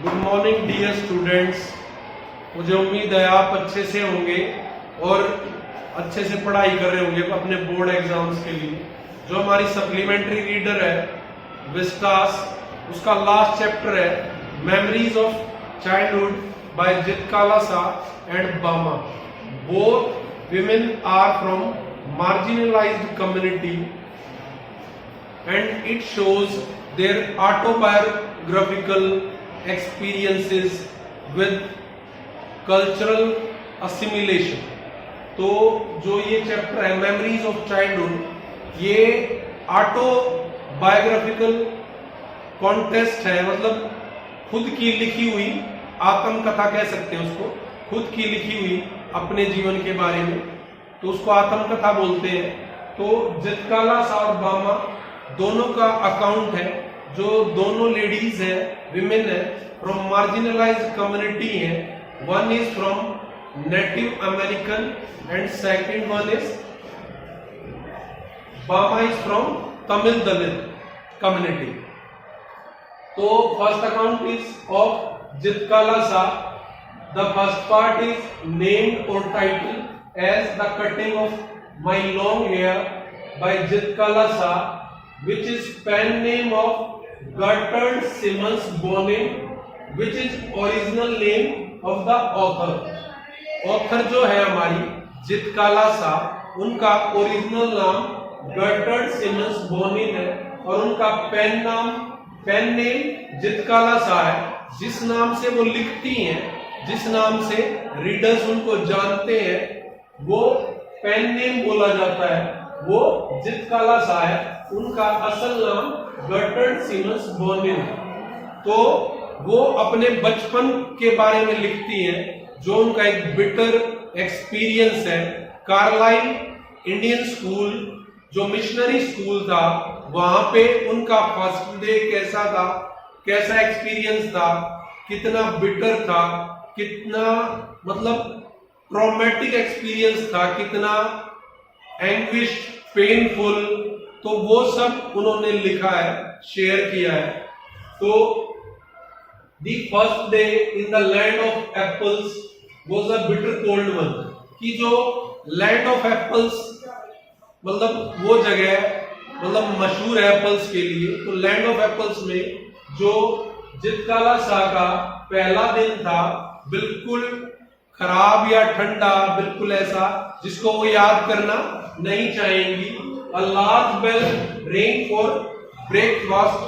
Good morning dear students. मुझे उम्मीद है आप अच्छे से होंगे और अच्छे से पढ़ाई कर रहे होंगे अपने बोर्ड एग्जाम्स के लिए। जो हमारी सप्लीमेंट्री रीडर है विस्टास, उसका लास्ट चैप्टर है memories of childhood by Zitkala Sa and Bama. Both women are from marginalised community and it shows their autobiographical experiences with cultural assimilation। तो जो ये चैप्टर है मेमोरीज ऑफ चाइल्डहुड, ये autobiographical contest है, मतलब खुद की लिखी हुई आत्मकथा कह सकते हैं उसको, खुद की लिखी हुई अपने जीवन के बारे में, तो उसको आत्मकथा बोलते हैं। तो जित्काला शाह और बामा दोनों का अकाउंट है, जो दोनों लेडीज है, विमेन है, फ्रॉम मार्जिनलाइज्ड कम्युनिटी है। One is from native American and second one is Bama is from Tamil Dalit community. तो first account is of Zitkala Sa. The first part is named और title as the cutting of my long hair by Zitkala Sa, which is pen name of Gertrude Simmons Bonin, which is original name of the author। Author जो है हमारी जित्काला शाह, उनका original नाम गर्टर्ड Simmons Bonin है और उनका pen name जित्काला Shah है। जिस नाम से वो लिखती हैं, जिस नाम से रीडर्स उनको जानते हैं, वो पेन नेम बोला जाता है, वो जित्काला शाह है। उनका असल नाम गर्टर्ड सिमन्स बोनिन। तो वो अपने बचपन के बारे में लिखती हैं, जो उनका एक बिटर एक्सपीरियंस है। कार्लाइल इंडियन स्कूल जो मिशनरी स्कूल था, वहां पे उनका फर्स्ट डे कैसा था, कैसा एक्सपीरियंस था, कितना बिटर था, कितना मतलब ट्रॉमेटिक एक्सपीरियंस था, कितना एंग्विश, पेनफुल, तो वो सब उन्होंने लिखा है, शेयर किया है। तो the first day in the land of apples was a bitter cold one, कि जो लैंड ऑफ एप्पल्स मतलब वो जगह मतलब मशहूर है एप्पल्स के लिए। तो लैंड ऑफ एप्पल्स में जो जित्काला शाह का पहला दिन था, बिल्कुल खराब या ठंडा, बिल्कुल ऐसा जिसको वो याद करना नहीं चाहेंगी। A large bell rang for breakfast।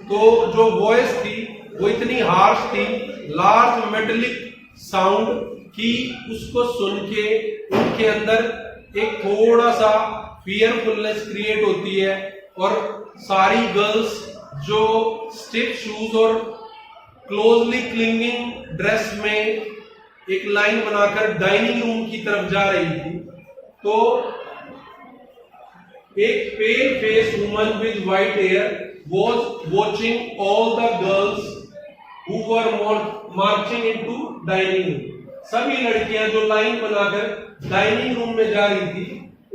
तो जो वॉइस थी वो इतनी हार्श थी, लार्ज मेटलिक साउंड, कि उसको सुन के उनके अंदर एक थोड़ा सा फियरफुलनेस क्रिएट होती है। और सारी गर्ल्स जो स्टिफ शूज और क्लोजली क्लिंगिंग ड्रेस में एक लाइन बनाकर डाइनिंग रूम की तरफ जा रही थी। तो एक pale face woman with white hair was watching all the girls who were marching into dining room। सभी लड़कियां जो लाइन बनाकर डाइनिंग रूम में जा रही थी,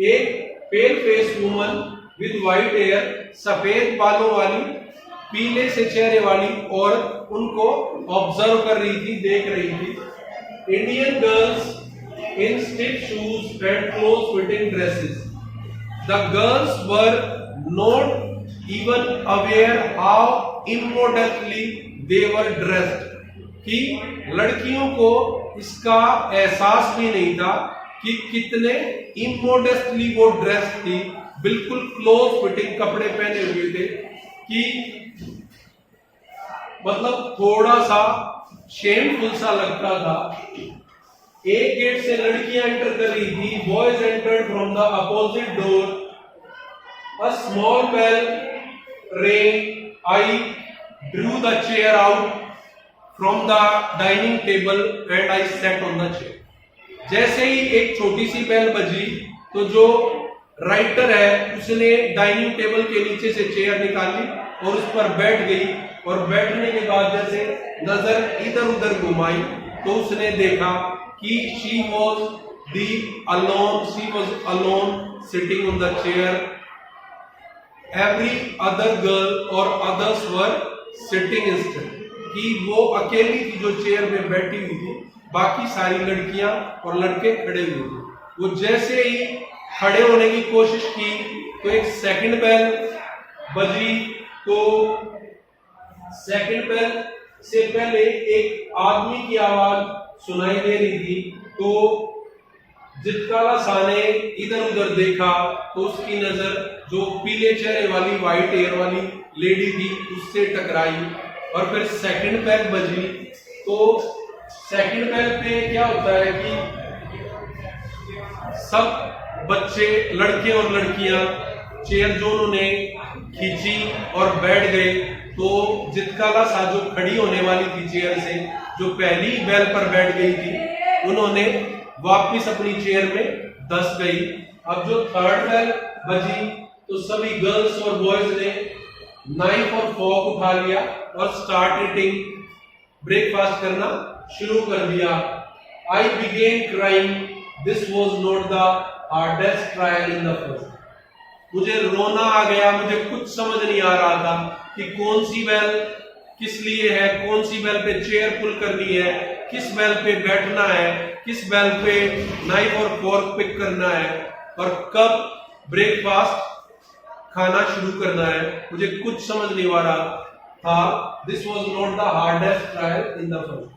एक pale face woman with white hair, सफेद बालों वाली, पीले से चेहरे वाली औरत उनको ऑब्जर्व कर रही थी, देख रही थी। Indian girls in stiff shoes and close fitting dresses. The girls were not even aware how immodestly they were dressed। कि लड़कियों को इसका एहसास भी नहीं था कि कितने इमोडेस्टली वो ड्रेस थी, बिल्कुल क्लोज फिटिंग कपड़े पहने हुए थे, कि मतलब थोड़ा सा शेमफुल सा लगता था। एक गेट से लड़कियां एंटर कर रही थी। Boys entered from the opposite door. A small bell rang। I drew the chair out from the dining table and I set on the chair. जैसे ही एक छोटी सी बेल बजी, तो जो राइटर है उसने डाइनिंग टेबल के नीचे से चेयर निकाली और उस पर बैठ गई। और बैठने के बाद जैसे नजर इधर उधर घुमाई, तो उसने देखा कि she was alone sitting on the chair। Every other girl or others were sitting instead। कि वो अकेली थी जो चेयर में बैठी हुई थी, बाकी सारी लड़कियां और लड़के खड़े हुए थे। वो जैसे ही खड़े होने की कोशिश की तो एक सेकंड बेल बजी। तो सेकंड बेल से पहले एक आदमी की आवाज सुनाई दे रही थी। तो जितकाला शाह ने इधर उधर देखा तो उसकी नजर जो पीले चेहरे वाली व्हाइट हेयर वाली लेडी थी उससे टकराई। और फिर सेकंड बेल बजी। तो सेकंड बेल पे क्या होता है कि सब बच्चे, लड़के और लड़कियां चेयर जो उन्होंने खींची और बैठ गए। तो जितकाला शाह जो खड़ी होने वाली थी चेयर से, जो पहली बेल पर बैठ गई थी, उन्होंने वापस अपनी चेयर में धंस गई। अब जो थर्ड बेल बजी तो सभी गर्ल्स और बॉयज ने नाइफ और फॉर्क उठा लिया और स्टार्ट ईटिंग, ब्रेकफास्ट करना शुरू कर दिया। I began crying, this was not the hardest trial in the first. मुझे रोना आ गया, मुझे कुछ समझ नहीं आ रहा था कि कौन सी बेल किस लिए है, कौन सी बेल पे चेयर पुल करनी है, किस बेल पे बैठना है, किस बेल पे नाइफ और फोर्क पिक करना है और कब ब्रेकफास्ट खाना शुरू करना है। मुझे कुछ समझ नहीं आ रहा था। This was not the hardest trial in the first.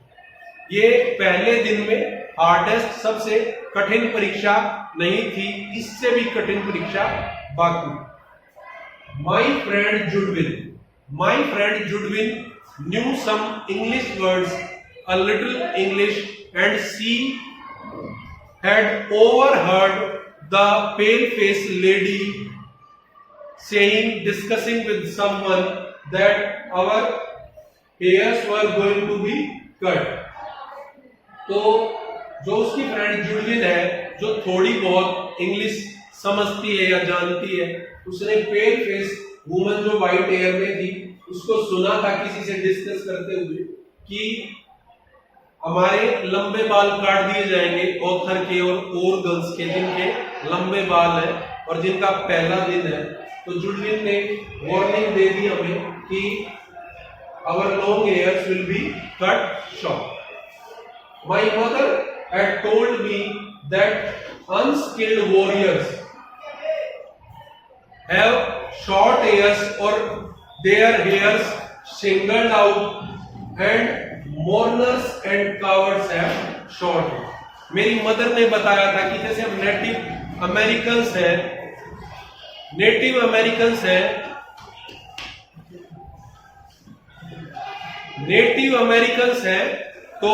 ये पहले दिन में हार्डेस्ट, सबसे कठिन परीक्षा नहीं थी, इससे भी कठिन परीक्षा बाकी। My friend Judewin knew some English words, a little English, and she had overheard the pale-faced lady discussing with someone that our hairs were going to be cut. तो जो उसकी फ्रेंड जुडविन है, जो थोड़ी बहुत इंग्लिश समझती है या जानती है, उसने पेल फेस वुमन जो व्हाइट हेयर में थी उसको सुना था किसी से डिस्कस करते हुए कि हमारे लंबे बाल काट दिए जाएंगे, ऑथर के और गर्ल्स के जिनके लंबे बाल हैं और जिनका पहला दिन है। तो जुडविन ने वार्निंग दे दी हमें कि our long hairs will be cut short. My mother had told me that unskilled warriors have short hairs or their hairs singled out and mourners and cowards have short hair. मेरी mother ने बताया था कि जैसे हम native Americans हैं तो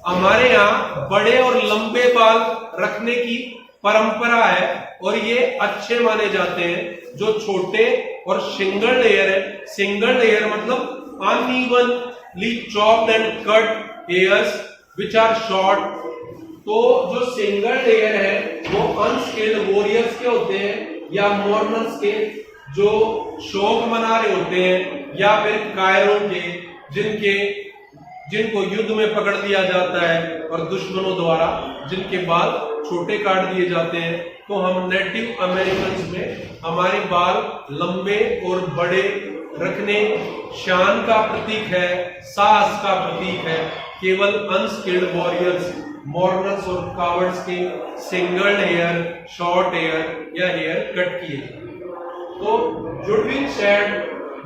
हमारे यहाँ बड़े और लंबे बाल रखने की परंपरा है और ये अच्छे माने जाते हैं। जो छोटे और सिंगल हेयर है, सिंगल हेयर मतलब unevenly chopped and cut hairs which are short. तो जो सिंगल हेयर है वो अनस्किल्ड वॉरियर्स के होते हैं या मोर्नर्स के, जो शौक मना रहे होते हैं, या फिर कायरों के जिनको युद्ध में पकड़ लिया जाता है और दुश्मनों द्वारा जिनके बाल छोटे काट दिए जाते हैं। तो हम नेटिव अमेरिकन्स में हमारे बाल लंबे और बड़े रखने शान का प्रतीक है, साहस का प्रतीक है। केवल अनस्किल्ड वॉरियर्स, मॉर्नर्स और कावर्ड्स के सिंगल हेयर, शॉर्ट हेयर या हेयर कट किए। तो Judewin said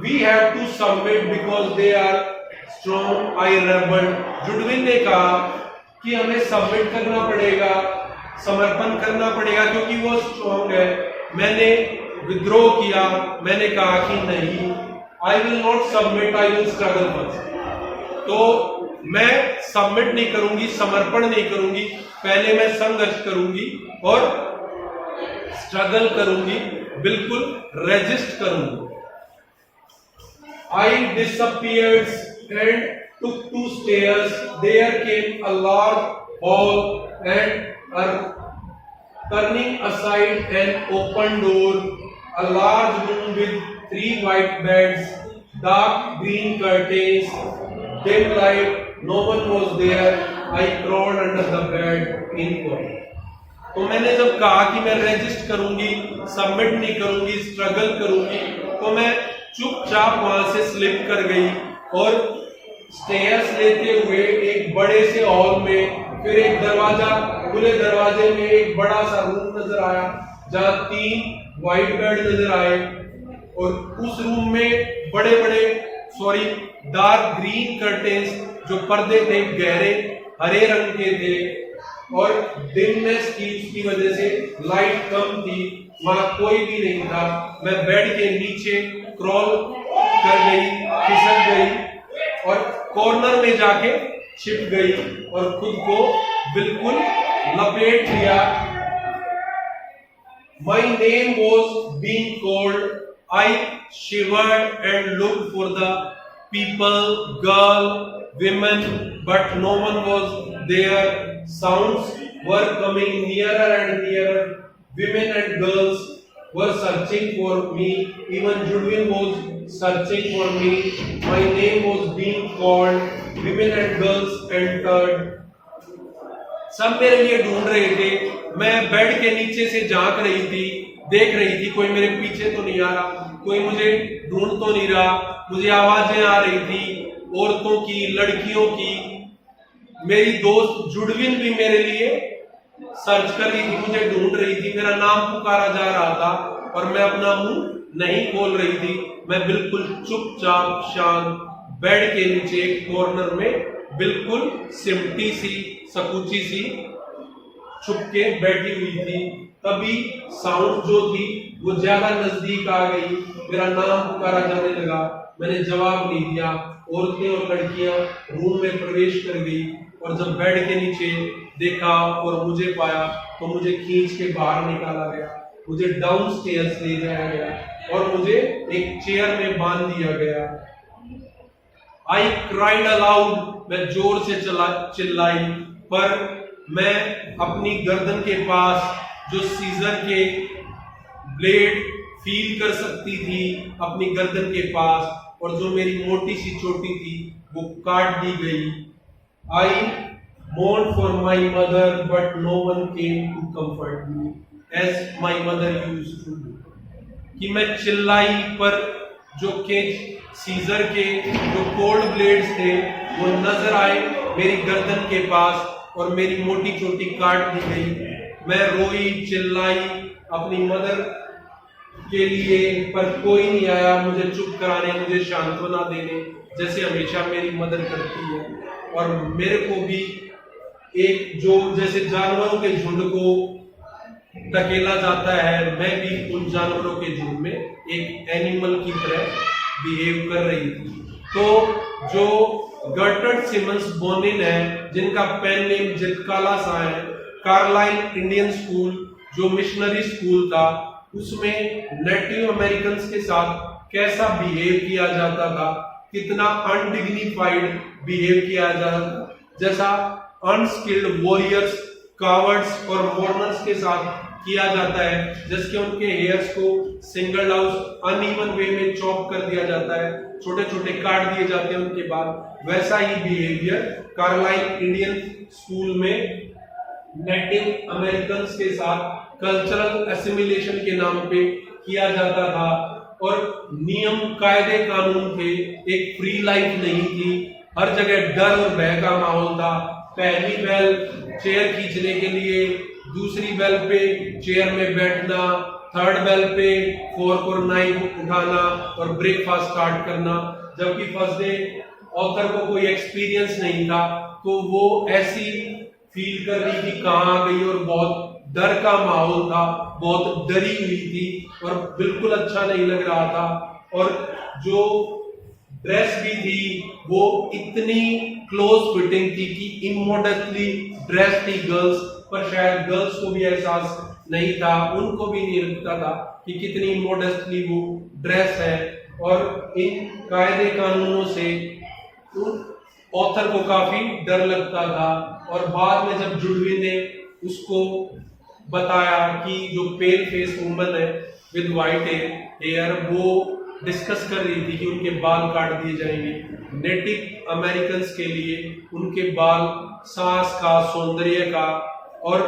we have to submit because they are strong. I rebel. Judewin ने कहा कि हमें सबमिट करना पड़ेगा, समर्पण करना पड़ेगा क्योंकि वो स्ट्रॉन्ग है। मैंने विद्रोह किया, मैंने कहा कि नहीं, I will not submit, I will struggle first. तो मैं सबमिट नहीं करूंगी, समर्पण नहीं करूंगी, पहले मैं संघर्ष करूंगी और स्ट्रगल करूंगी, बिल्कुल रेजिस्ट करूंगी। I disappeared and took 2 stairs. There came a large hall and turning aside an open door, a large room with 3 white beds, dark green curtains, dim light. No one was there. I crawled under the bed in quiet. तो मैंने जब कहा कि मैं resist करूंगी, submit नहीं करूंगी, struggle करूंगी, तो मैं चुपचाप वहां से स्लिप कर गई और स्टेयर्स लेते हुए एक बड़े से हॉल में, फिर एक दरवाजा, खुले दरवाजे में एक बड़ा सा रूम नजर आया जहां 3 व्हाइट बेड नजर आए, और उस रूम में बड़े बड़े डार्क ग्रीन कर्टेन्स, जो पर्दे थे गहरे हरे रंग के थे, और डिमनेस की उसकी वजह से लाइट कम थी, वहां कोई भी नहीं था। मैं बेड के नीचे क्रॉल कर गई, खिसक गई और कॉर्नर में जाके छिप गई और खुद को बिल्कुल लपेट लिया। My name was being called. I shivered and looked for the people, girl, women, but no one was there. Sounds were coming nearer and nearer. Women and girls were searching for me. Even Judwin was searching for me. My name was being called. Women and girls entered. सब मेरे लिए ढूंढ रहे थे। मैं bed के नीचे से झांक रही थी, देख रही थी कोई मेरे पीछे तो नहीं आ रहा, कोई मुझे ढूंढ तो नहीं रहा। मुझे आवाजें आ रही थी औरतों की, लड़कियों की। मेरी दोस्त जुडविन भी मेरे लिए सर्च कर रही थी, मुझे ढूंढ रही थी, मेरा नाम पुकारा जा रहा था और मैं अपना मुंह नहीं खोल रही थी। मैं बिल्कुल चुपचाप शांत बेड के नीचे एक कॉर्नर में बिल्कुल सिमटी सी, सकूची सी छुप के बैठी हुई थी। तभी साउंड जो थी वो ज्यादा नजदीक आ गई, मेरा नाम पुकारा जाने लगा। मैंने जवाब नहीं दिया। औरतें और लड़कियां रूम में प्रवेश कर गई और जब बेड के नीचे देखा और मुझे पाया तो मुझे खींच के बाहर निकाला गया, मुझे डाउन स्टेयर्स ले जाया गया और मुझे एक चेयर में बांध दिया गया। आई क्राइड अलाउड, मैं जोर से चिल्लाई, पर मैं अपनी गर्दन के पास जो सीजर के ब्लेड फील कर सकती थी अपनी गर्दन के पास, और जो मेरी मोटी सी चोटी थी वो काट दी गई। आई mourned for my mother, but no one came to comfort me, as my mother used to do. कि मैं चिल्लाई पर जो के सीजर के जो कोल्ड ब्लेड्स थे वो नजर आए मेरी गर्दन के पास और मेरी मोटी चोटी काट दी गई। मैं रोई, चिल्लाई अपनी मदर के लिए, पर कोई नहीं आया मुझे चुप कराने, मुझे सांत्वना देने, जैसे हमेशा मेरी मदर करती है। और मेरे को भी एक जो जैसे जानवरों के झुंड को धकेला जाता है, मैं भी उन जानवरों के झुंड में एक एनिमल की तरह बिहेव कर रही थी। तो जो गर्टर्ड सिमंस बोनिन है, जिनका पेन नेम जितकाला सा है, कार्लाइल इंडियन स्कूल जो मिशनरी स्कूल था, उसमें नेटिव अमेरिकन के साथ कैसा बिहेव किया जाता था, कितना अनडिग्निफाइड बिहेव किया जाता, जैसा अनस्किल्ड वॉरियर्स, कावर्ड्स और मॉर्नर्स के साथ किया जाता है, जिसके उनके हेयर्स को सिंगल आउट अनइवन वे में चॉप कर दिया जाता है, छोटे छोटे काट दिए जाते हैं उनके बाद। वैसा ही बिहेवियर कार्लाइल इंडियन स्कूल में नेटिव अमेरिकन के साथ कल्चरल एसिमिलेशन के नाम पे किया जाता था। और नियम, कायदे, कानून थे, एक फ्री लाइफ नहीं थी, हर जगह डर और भय का माहौल था। पहली बेल चेयर खींचने के लिए, दूसरी बेल पे चेयर में बैठना, थर्ड बेल पे फोर्क और नाइफ उठाना और ब्रेकफास्ट स्टार्ट करना। जबकि फर्स्ट डे ऑथर को कोई एक्सपीरियंस नहीं था, तो वो ऐसी फील कर रही थी कहाँ आ गई, और बहुत डर का माहौल था, बहुत डरी हुई थी और बिल्कुल अच्छा नहीं लग रहा था। और जो ड्रेस भी थी वो इतनी क्लोज फिटिंग थी कि इमोडस्टली ड्रेस थी गर्ल्स, पर शायद गर्ल्स को भी एहसास नहीं था, उनको भी नहीं लगता था कि कितनी इमोडस्टली वो ड्रेस है। और इन कायदे कानूनों से ऑथर को काफी डर लगता था। और बाद में जब जुडविन ने उसको बताया कि जो पेल फेस वुमन है विद वाइट हेयर, वो डिस्कस कर रही थी कि उनके बाल काट दिए जाएंगे। नेटिव अमेरिकन के लिए उनके बाल साहस का, सौंदर्य का और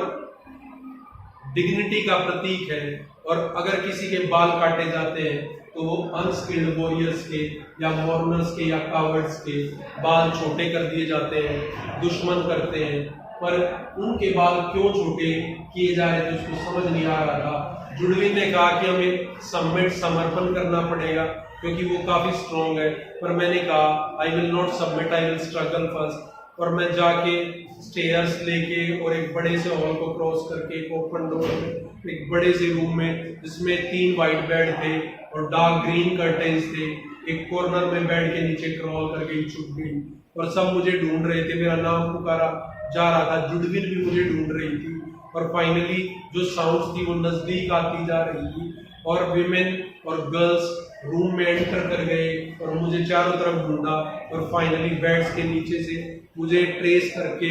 डिग्निटी का प्रतीक है, और अगर किसी के बाल काटे जाते हैं तो वो अनस्किल्ड वॉरियर्स के या मॉर्नर्स के या कावर्ड्स के बाल छोटे कर दिए जाते हैं, दुश्मन करते हैं। पर उनके बाल क्यों छोटे किए जा रहे थे उसको समझ नहीं आ रहा था। जुडविन ने कहा कि हमें सबमिट समर्पण करना पड़ेगा क्योंकि वो काफी स्ट्रॉन्ग है, पर मैंने कहा I will not submit, I will struggle first. और मैं जाके स्टेयर्स लेके और एक बड़े से हॉल को क्रॉस करके एक ओपन डोर में एक बड़े से रूम में जिसमें 3 वाइट बेड थे और डार्क ग्रीन कर्टेन्स थे, एक कॉर्नर में बेड के नीचे क्रॉल कर गई, छुप गई और सब मुझे ढूंढ रहे थे, मेरा नाम पुकारा जा रहा था, जुडविन भी मुझे ढूंढ रही थी। और फाइनली जो साउंड्स थी वो नजदीक आती जा रही थी और विमेन और गर्ल्स रूम में एंटर कर गए और मुझे चारों तरफ ढूंढा और फाइनली बेड्स के नीचे से मुझे ट्रेस करके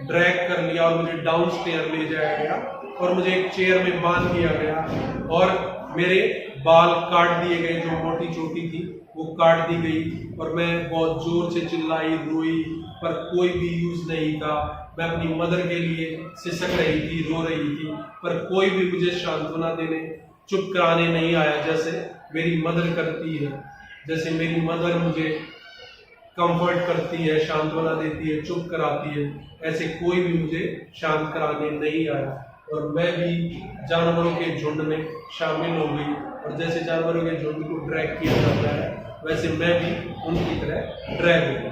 ड्रैग कर लिया और मुझे डाउन स्टेयर ले जाया गया और मुझे एक चेयर में बांध दिया गया और मेरे बाल काट दिए गए, जो मोटी चोटी थी वो काट दी गई और मैं बहुत जोर से चिल्लाई, रोई, पर कोई भी यूज नहीं था। मैं अपनी मदर के लिए सिसक रही थी, रो रही थी, पर कोई भी मुझे सांत्वना देने, चुप कराने नहीं आया, जैसे मेरी मदर करती है, जैसे मेरी मदर मुझे कंफर्ट करती है, सांत्वना देती है, चुप कराती है, ऐसे कोई भी मुझे शांत कराने नहीं आया। और मैं भी जानवरों के झुंड में शामिल हो गई और जैसे जानवरों के झुंड को ड्रैग किया जाता है वैसे मैं भी उनकी तरह ड्रैग हो गई।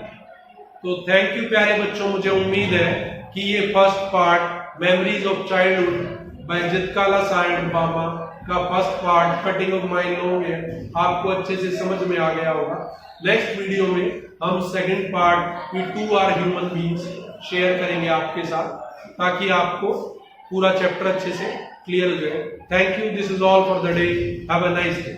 तो थैंक यू प्यारे बच्चों, मुझे उम्मीद है कि ये first part memories of childhood by Zitkala Sa and Bama का first part cutting of my long hair आपको अच्छे से समझ में आ गया होगा। नेक्स्ट वीडियो में हम second part we too are human beings share करेंगे आपके साथ, ताकि आपको पूरा चैप्टर अच्छे से क्लियर हो जाए। Thank you, this is all for the day, have a nice day.